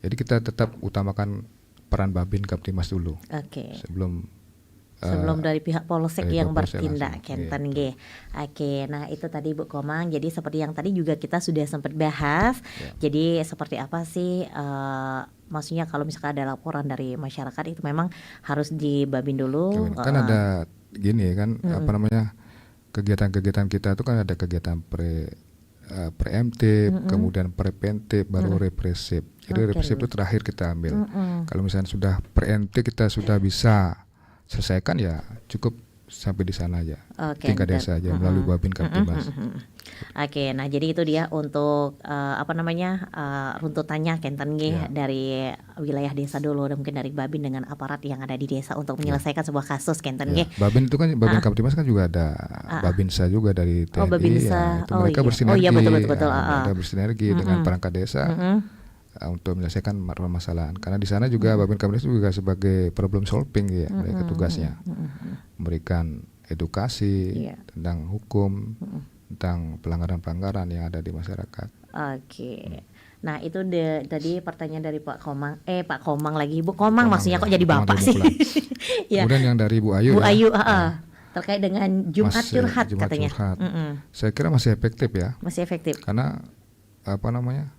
Jadi kita tetap utamakan peran Babin Kamtibmas dulu. Oke. Sebelum dari pihak Polsek yang bertindak Kenten nggih. Gitu. Oke, nah itu tadi Bu Komang. Jadi seperti yang tadi juga kita sudah sempat bahas. Jadi seperti apa sih maksudnya kalau misalkan ada laporan dari masyarakat itu memang harus di Babin dulu. Kan ada gini kan kegiatan-kegiatan kita itu kan ada kegiatan preemptif, kemudian preventif, baru represif. Jadi represif itu terakhir kita ambil. Kalau misalnya sudah preemptif kita sudah bisa selesaikan ya cukup sampai di sana aja, tingkat desa aja melalui Babin Kamtibmas. Oke, nah jadi itu dia untuk runtutannya Kenten nggih dari wilayah desa dulu, dan mungkin dari Babin dengan aparat yang ada di desa untuk menyelesaikan sebuah kasus Kenten nggih. Babin itu kan Babin Kamtibmas kan juga ada Babinsa juga dari TNI. Babinsa. Itu mereka bersinergi. Betul. Ada bersinergi dengan perangkat desa untuk menyelesaikan permasalahan. Karena di sana juga Babin Kamtibmas juga sebagai problem solving ya, mereka tugasnya memberikan edukasi tentang hukum, tentang pelanggaran-pelanggaran yang ada di masyarakat. Oke. Nah itu tadi pertanyaan dari Pak Komang lagi, Bu Komang Komang, maksudnya ya. kok jadi Komang Bapak di sih? Mukulan. Ya. Kemudian yang dari Bu Ayu, Bu ya. Ayu, Ya. terkait dengan Jumat curhat Jumat katanya. curhat. Saya kira masih efektif ya, Masih efektif. karena apa namanya,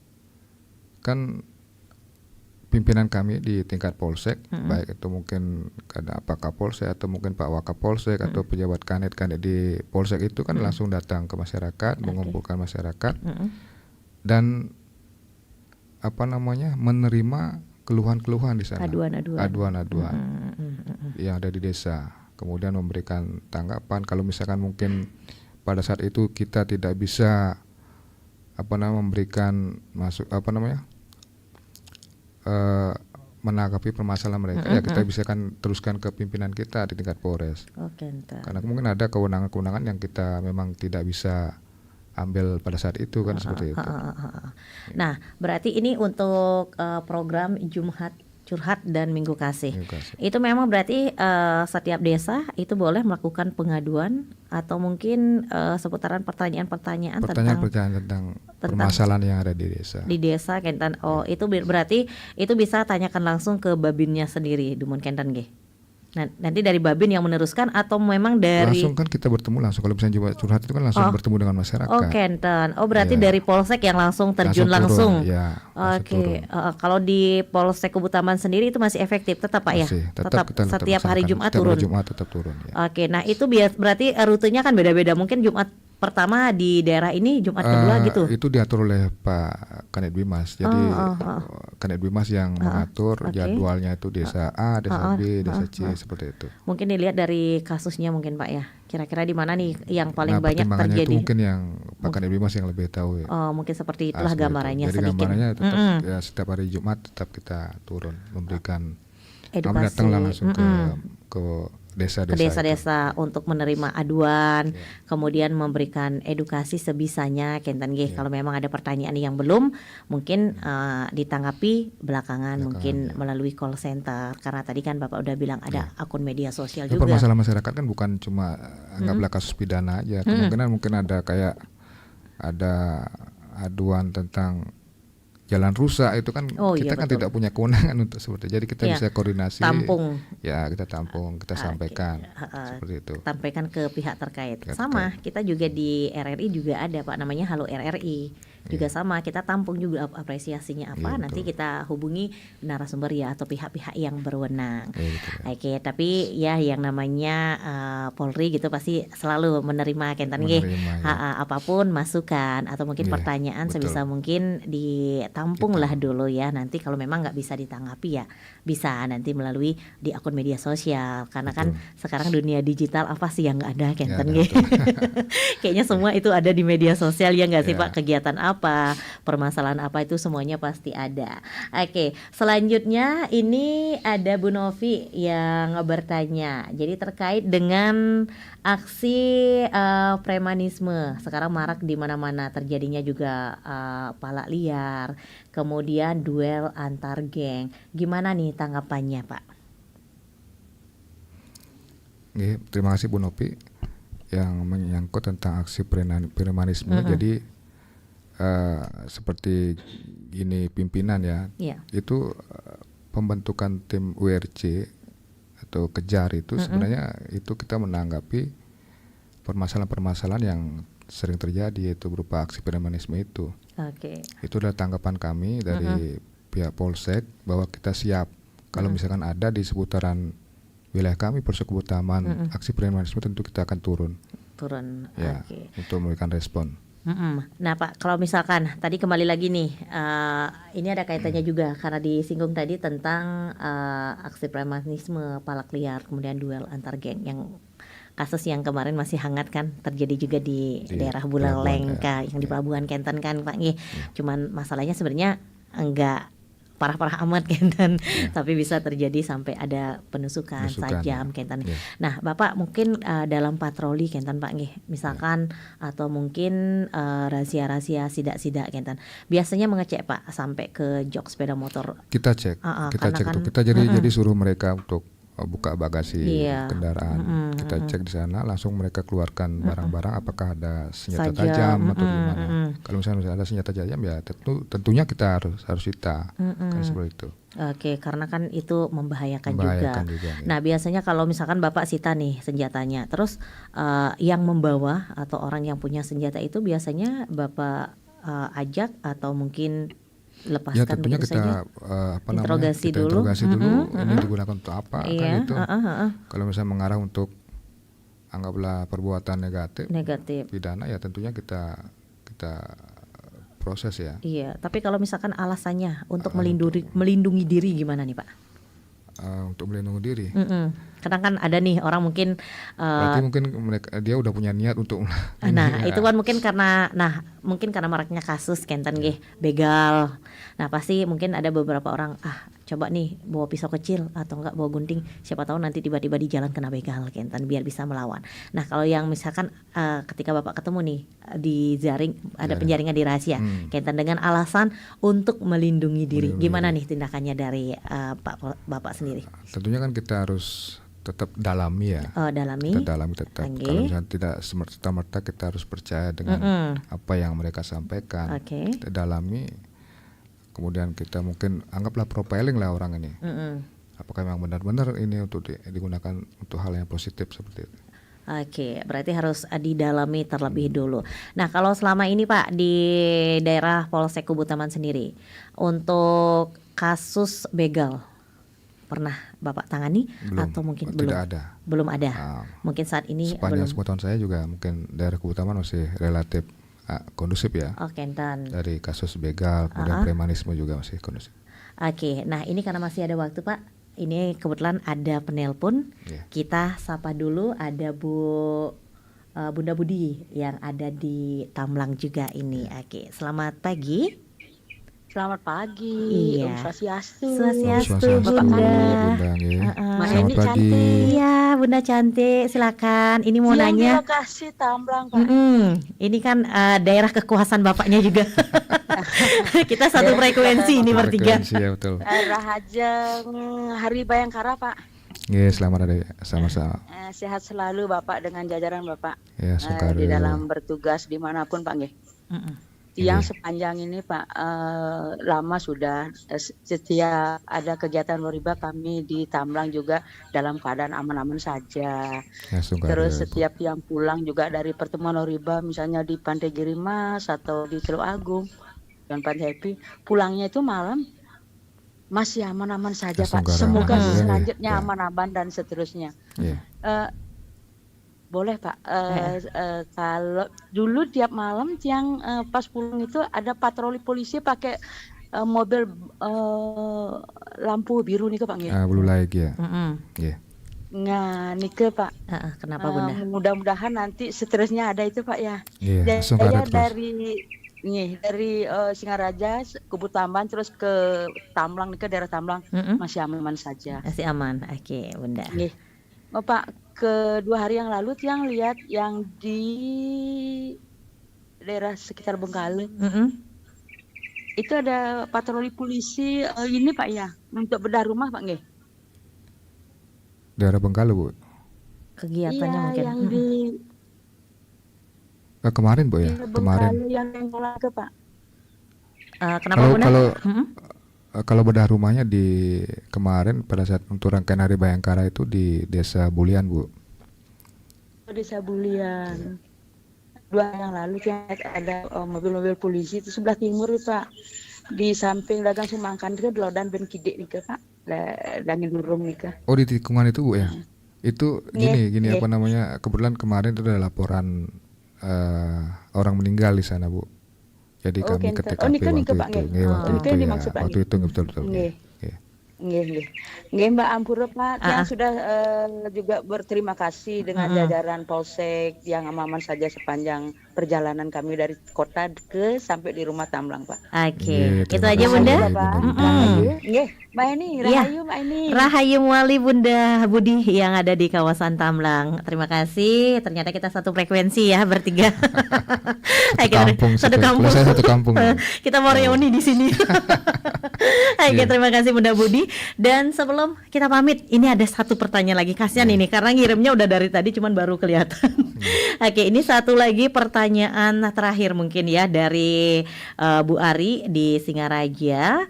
kan pimpinan kami di tingkat polsek, baik itu mungkin ada Pak Kapolsek atau mungkin Pak Wakapolsek atau pejabat kanit di polsek itu kan langsung datang ke masyarakat, mengumpulkan masyarakat dan apa namanya, menerima keluhan-keluhan di sana, aduan-aduan yang ada di desa, kemudian memberikan tanggapan. Kalau misalkan mungkin pada saat itu kita tidak bisa memberikan menanggapi permasalahan mereka, ya kita bisa kan teruskan ke pimpinan kita di tingkat Polres. Karena mungkin ada kewenangan-kewenangan yang kita memang tidak bisa ambil pada saat itu kan, seperti itu. Nah, berarti ini untuk program Jumat Curhat dan Minggu Kasih. Itu memang berarti setiap desa itu boleh melakukan pengaduan atau mungkin seputaran pertanyaan-pertanyaan tentang permasalahan yang ada di desa. Di desa Kentan. Oh, itu berarti itu bisa tanyakan langsung ke Babinnya sendiri, Dumun Kentan nggih. Nah, nanti dari Babin yang meneruskan atau memang dari langsung kan kita bertemu langsung. Kalau misalnya Jumat curhat itu kan langsung bertemu dengan masyarakat. Oh, Kentan. Oh, berarti Ya. dari Polsek yang langsung terjun langsung langsung. turun, ya, Oke. Kalau di Polsek Kubutaman sendiri itu masih efektif tetap Pak ya? Masih, tetap kita setiap hari laksanakan. Jumat Setiap turun. hari Jumat tetap turun, ya. Oke, nah itu berarti rutenya kan beda-beda. Mungkin Jumat pertama di daerah ini, Jumat kedua gitu. Itu diatur oleh Pak Kanit Bimas. Jadi Kanit Bimas yang mengatur oke. jadwalnya itu desa A, desa B, desa C, seperti itu. Mungkin dilihat dari kasusnya mungkin Pak ya. Kira-kira di mana nih yang paling banyak pertimbangannya terjadi? itu mungkin yang Pak Kanit Bimas yang lebih tahu ya. Oh, mungkin seperti itulah Seperti itu. gambarannya Jadi sedikit. gambarannya tetap ya, setiap hari Jumat tetap kita turun memberikan kami Edukasi. datang langsung ke desa-desa. Ke desa-desa untuk menerima aduan, kemudian memberikan edukasi sebisanya Kentan nggih. Kalau memang ada pertanyaan yang belum mungkin ditanggapi belakangan mungkin melalui call center, karena tadi kan Bapak udah bilang ada akun media sosial Ya, juga. permasalahan masyarakat kan bukan cuma anggaplah kasus pidana aja, kemungkinan mungkin ada kayak ada aduan tentang jalan rusak, itu kan kita kan tidak punya kewenangan untuk seperti itu. Jadi kita bisa koordinasi, tampung. Ya kita tampung, kita sampaikan seperti itu. Sampaikan ke pihak terkait. Sama, kita juga di RRI juga ada Pak namanya Halo RRI. Juga sama, kita tampung juga apresiasinya apa, nanti kita hubungi narasumber ya atau pihak-pihak yang berwenang. Oke, tapi ya yang namanya Polri gitu pasti selalu menerima Kentan nggih. Apapun masukan atau mungkin pertanyaan sebisa mungkin ditampung lah dulu ya. Nanti kalau memang nggak bisa ditanggapi ya bisa nanti melalui di akun media sosial, karena kan sekarang dunia digital apa sih yang nggak ada Kentan nggih. Kayaknya semua itu ada di media sosial ya nggak sih Pak, kegiatan apa, permasalahan apa itu semuanya pasti ada. Oke, selanjutnya ini ada Bu Novi yang bertanya. Jadi terkait dengan aksi premanisme sekarang marak di mana-mana, terjadinya juga palak liar, kemudian duel antar geng. Gimana nih tanggapannya, Pak? Terima kasih Bu Novi yang menyangkut tentang aksi premanisme. Jadi seperti ini pimpinan ya, itu pembentukan tim URC atau kejar itu sebenarnya itu kita menanggapi permasalahan-permasalahan yang sering terjadi, yaitu berupa aksi premanisme itu. Itu adalah tanggapan kami dari pihak Polsek bahwa kita siap kalau misalkan ada di seputaran wilayah kami Polsek Kubutaman aksi premanisme, tentu kita akan turun ya, untuk memberikan respon. Nah Pak, kalau misalkan tadi kembali lagi nih, ini ada kaitannya juga karena disinggung tadi tentang aksi premanisme, palak liar, kemudian duel antar geng, yang kasus yang kemarin masih hangat kan, terjadi juga di daerah Buleleng yang di Pelabuhan Kentan kan Pak nggih. Cuman masalahnya sebenarnya enggak parah-parah amat Kentan, tapi bisa terjadi sampai ada penusukan sajam Kentan. Nah Bapak mungkin dalam patroli Kentan Pak nggih, misalkan atau mungkin rahasia-rahasia sidak-sidak Kentan, biasanya mengecek Pak sampai ke jok sepeda motor. Kita cek, kita cek kan, kita jadi suruh mereka untuk buka bagasi Iya. kendaraan. Kita cek di sana, langsung mereka keluarkan barang-barang apakah ada senjata Sajam, tajam atau gimana. Kalau misalnya ada senjata tajam ya tentunya kita harus sita. Kan seperti itu. Oke, karena kan itu membahayakan Membahayakan juga. juga, ya. Nah, biasanya kalau misalkan Bapak sita nih senjatanya, terus yang membawa atau orang yang punya senjata itu biasanya Bapak ajak atau mungkin lepaskan Ya tentunya begitu kita saja? interogasi dulu. Ini digunakan untuk apa kan Iya, itu. Kalau misalnya mengarah untuk anggaplah perbuatan negatif, pidana ya tentunya kita proses ya. Iya, tapi kalau misalkan alasannya untuk melindungi diri gimana nih Pak? Untuk melindungi diri. Kadang kan ada nih orang mungkin Berarti mungkin dia udah punya niat untuk itu kan mungkin karena maraknya kasus kenten nggih begal. Nah, pasti mungkin ada beberapa orang coba nih bawa pisau kecil atau enggak bawa gunting, siapa tahu nanti tiba-tiba di jalan kena begal kenten biar bisa melawan. Nah, kalau yang misalkan ketika Bapak ketemu nih di jaring ada penjaringan di rahasia kenten dengan alasan untuk melindungi diri. Gimana nih tindakannya dari Bapak sendiri? Tentunya kan kita harus tetap dalami ya. Dalami. Kita dalami tetap. Kalau misalnya tidak serta-merta kita harus percaya dengan apa yang mereka sampaikan. Kita dalami. Kemudian kita mungkin anggaplah profiling lah orang ini. Apakah memang benar-benar ini untuk digunakan untuk hal yang positif seperti itu. Oke, berarti harus didalami terlebih dulu. Nah, kalau selama ini Pak di daerah Polsek Kubutaman sendiri untuk kasus begal pernah Bapak tangani atau mungkin belum? Tidak ada. Belum ada. Mungkin saat ini sepanjang belum. sepengetahuan saya juga mungkin daerah Kubutaman masih relatif kondusif ya. Kenten. Dari kasus begal, kemudian premanisme juga masih kondusif. Oke, nah ini karena masih ada waktu Pak. Ini kebetulan ada penelpon. Kita sapa dulu, ada Bunda Budi yang ada di Tamlang juga ini. Oke, selamat pagi. Selamat pagi. Iya. Swastiastu, Bunda. Mbak Eni cantik. Iya, Bunda cantik. Silakan. Ini mau nanya. Terima kasih Tamlang Pak. Ini kan daerah kekuasaan Bapaknya juga. Kita satu frekuensi ini bertiga. Ya, betul. Rahajeng Hari Bayangkara Pak. Iya, selamat ada sama-sama. Sehat selalu Bapak dengan jajaran Bapak. Ya, di dalam bertugas dimanapun Pak nggih. Yang sepanjang ini Pak lama sudah setiap ada kegiatan Loriba kami di Tamlang juga dalam keadaan aman-aman saja. Ya, terus setiap yang pulang juga dari pertemuan Loriba misalnya di Pantai Girimas atau di Teluk Agung dan Pantai Happy, pulangnya itu malam masih aman-aman saja Pak. Semoga selanjutnya aman-aman dan seterusnya. Boleh Pak, kalau dulu tiap malam yang pas pulang itu ada patroli polisi pakai mobil lampu biru nih Pak. Blue light ya. Nah nike Pak. Kenapa Bunda? Mudah-mudahan nanti seterusnya ada itu Pak ya. Saya dari Singaraja, Kubutaman terus ke Tamlang nih ke daerah Tamlang masih aman saja. Masih aman, oke Bunda. Pak, kedua hari yang lalu yang lihat yang di daerah sekitar Bengkale itu ada patroli polisi ini Pak ya untuk bedah rumah Pak nggih. Daerah Bengkale Bu. Kegiatannya mungkin. Yang di kemarin Bu ya. Kemarin. Yang ke Pak. Kenapa Bunda? Kalau bedah rumahnya di kemarin pada saat untuk rangkaian Hari Bayangkara itu di Desa Bulian Bu. Desa Bulian. 2 hari yang lalu ada mobil-mobil polisi itu sebelah timur Pak. Di samping Dagang Sumangkan itu Lodan Ben Kidek nih Pak. Dangin Durung nih Kak. Oh di tikungan itu Bu ya. Itu gini apa namanya, kebetulan kemarin itu ada laporan orang meninggal di sana Bu. Jadi kami ke TKP waktu itu betul. Nggih Mbak Ampura Pak, yang sudah juga berterima kasih dengan jajaran Polsek yang aman saja sepanjang perjalanan kami dari kota ke sampai di rumah Tamlang Pak. Oke, itu aja Bunda. Nggih, Mbak Eni, Rahayu Mbak Eni. Rahayu Muali Bunda Budi yang ada di kawasan Tamlang. Terima kasih. Ternyata kita satu frekuensi ya bertiga. Satu kampung. Saya satu kampung. Kita mau reuni di sini. Oke, terima kasih Bunda Budi. Dan sebelum kita pamit, ini ada satu pertanyaan lagi, kasihan ini karena ngirimnya udah dari tadi cuman baru kelihatan. Oke, ini satu lagi pertanyaan terakhir mungkin ya dari Bu Ari di Singaraja.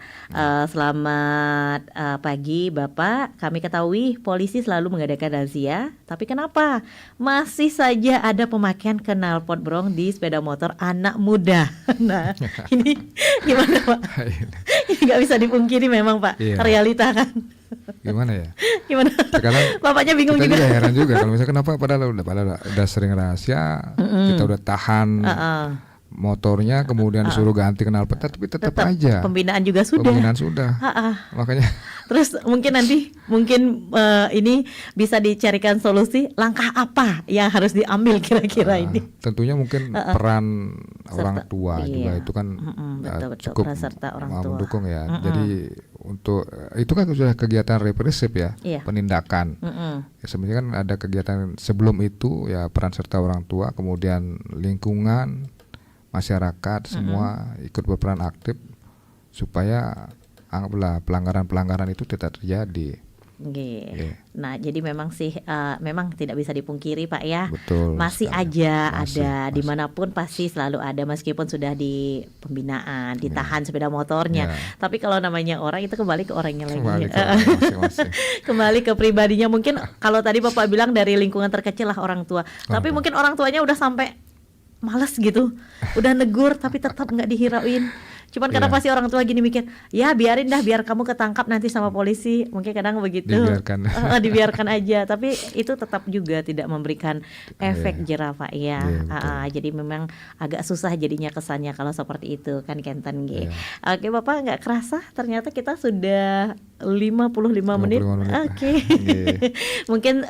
Selamat pagi Bapak, kami ketahui polisi selalu mengadakan razia, tapi kenapa masih saja ada pemakaian knalpot brong di sepeda motor anak muda? Nah, ini gimana Pak? Ini nggak bisa dipungkiri memang Pak, realita kan. Gimana ya? Gimana? Sekarang Bapaknya bingung kita juga. heran juga kalau misalnya kenapa padahal udah sering rahasia, kita udah tahan motornya, kemudian disuruh ganti knalpot, tapi tetap aja. Pembinaan juga sudah. Pembinaan sudah. Makanya. Terus mungkin ini bisa dicarikan solusi, langkah apa yang harus diambil kira-kira ini? Tentunya mungkin peran orang tua juga itu kan betul, cukup peran serta orang tua mendukung ya. Jadi untuk itu kan sudah kegiatan represif ya, penindakan. Ya, sebenarnya kan ada kegiatan sebelum itu ya, peran serta orang tua, kemudian lingkungan, masyarakat semua ikut berperan aktif supaya pelanggaran-pelanggaran itu tidak terjadi. Nah, jadi memang sih memang tidak bisa dipungkiri Pak ya. Betul. Masih aja ada dimanapun pasti selalu ada, meskipun sudah di pembinaan, ditahan sepeda motornya. Tapi kalau namanya orang itu kembali ke orangnya lagi. Kembali ke pribadinya. Mungkin kalau tadi Bapak bilang dari lingkungan terkecil lah orang tua. Tapi mungkin orang tuanya udah sampai males gitu, udah negur tapi tetap nggak dihirauin. Cuman karena pasti orang tua gini mikir, ya biarin dah, biar kamu ketangkap nanti sama polisi. Mungkin kadang begitu. Dibiarkan aja. Tapi itu tetap juga tidak memberikan efek jerah Pak ya. Jadi memang agak susah jadinya kesannya kalau seperti itu kan Kenten G. Oke Bapak, nggak kerasa ternyata kita sudah 55 menit. Oke. Mungkin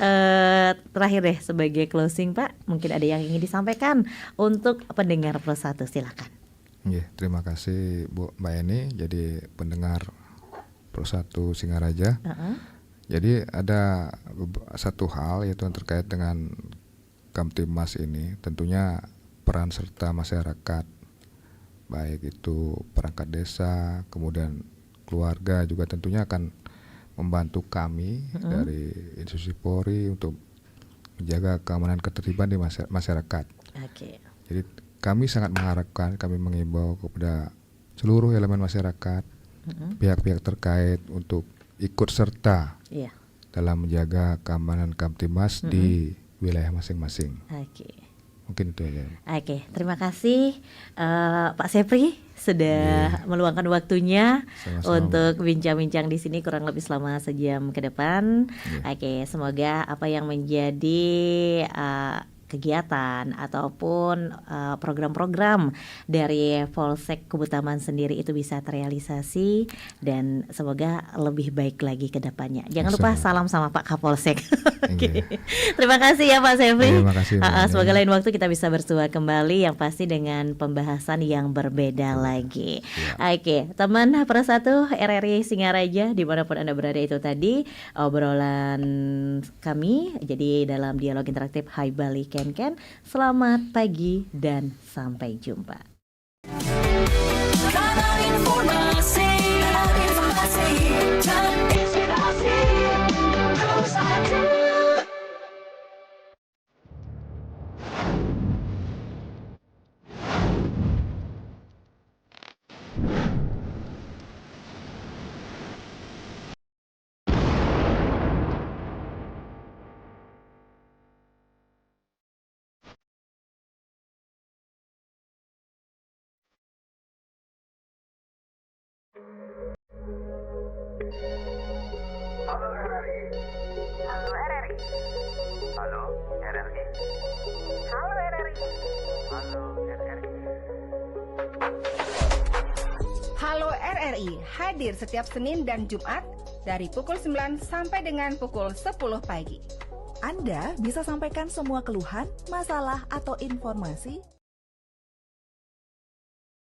terakhir deh sebagai closing Pak, mungkin ada yang ingin disampaikan untuk pendengar Pro 1, silakan. Terima kasih Mbak Eni, jadi pendengar Pro 1 Singaraja. Jadi ada satu hal yaitu yang terkait dengan Kamtibmas ini, tentunya peran serta masyarakat, baik itu perangkat desa, kemudian keluarga juga tentunya akan membantu kami dari institusi Polri untuk menjaga keamanan ketertiban di masyarakat. Jadi kami sangat mengharapkan, kami mengimbau kepada seluruh elemen masyarakat, pihak-pihak terkait untuk ikut serta dalam menjaga keamanan Kamtibmas di wilayah masing-masing. Mungkin itu aja. Terima kasih Pak Sepri sudah meluangkan waktunya untuk bincang-bincang di sini kurang lebih selama sejam ke depan. Semoga apa yang menjadi kegiatan ataupun program-program dari Polsek Kubutaman sendiri itu bisa terrealisasi dan semoga lebih baik lagi ke depannya. Jangan lupa salam sama Pak Kapolsek. Terima kasih ya Pak Sepri. Semoga lain waktu kita bisa bersua kembali, yang pasti dengan pembahasan yang berbeda lagi. Teman Pro 1 RRI Singaraja dimanapun Anda berada, itu tadi obrolan kami jadi dalam dialog interaktif Hai Bali Ken. Selamat pagi dan sampai jumpa. Halo RRI. Halo RRI. Halo RRI. Halo RRI. Halo RRI. Halo RRI hadir setiap Senin dan Jumat dari pukul 9 sampai dengan pukul 10 pagi. Anda bisa sampaikan semua keluhan, masalah, atau informasi